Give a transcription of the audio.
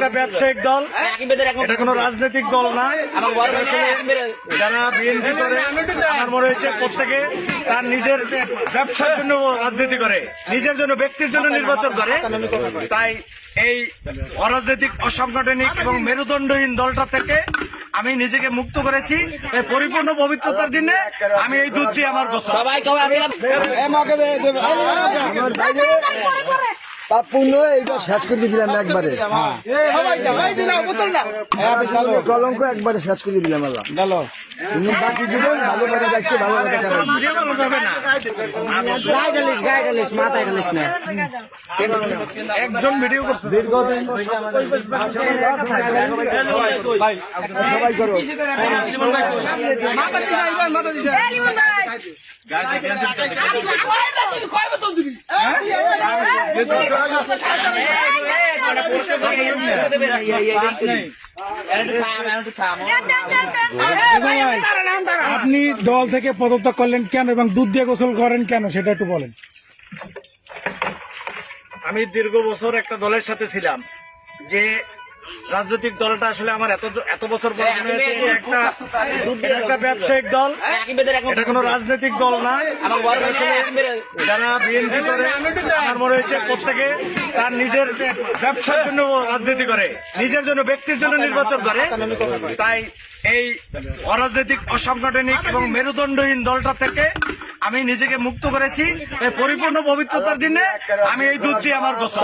একটা ব্যবসায়িক দল, এটা কোনো রাজনৈতিক দল না। যারা বিএনপি করে আমার মনে হয়েছে প্রত্যেকে তার নিজের ব্যবসার জন্য রাজনীতি করে, নিজের জন্য ব্যক্তির জন্য নির্বাচন করে। তাই এই অরাজনৈতিক অসাংগঠনিক এবং মেরুদণ্ডহীন দলটা থেকে আমি নিজেকে মুক্ত করেছি। এই পরিপূর্ণ পবিত্রতার দিনে আমি এই দুধ দিয়ে আমার গোসল। পূর্ণ এইবার শেষ করে দিলাম একবারে, কলঙ্ক একবারে শেষ করে দিলাম। আল্লাহ তুমি বাকি দিবেন, ভালো কথা দেখছে, ভালো কথা একজন ভিডিও করছে সবাই করো। আপনি দল থেকে পদত্যাগ করলেন কেন এবং দুধ দিয়ে গোসল করেন কেন, সেটা একটু বলেন। আমি দীর্ঘ বছর একটা দলের সাথে ছিলাম, যে রাজনৈতিক দলটা আসলে আমার এত বছর পর মনে হয়েছে একটা ব্যবসায়িক দল, এটা কোনো রাজনৈতিক দল না। যারা বিএনপি করে আমার মনে হয়েছে প্রত্যেকে তার নিজের ব্যবসার জন্য রাজনীতি করে, নিজের জন্য ব্যক্তির জন্য নির্বাচন করে। তাই এই অরাজনৈতিক অসাংগঠনিক এবং মেরুদণ্ডহীন দলটা থেকে আমি নিজেকে মুক্ত করেছি। এই পরিপূর্ণ পবিত্রতার দিনে আমি এই দুধ দিয়ে আমার গোসল।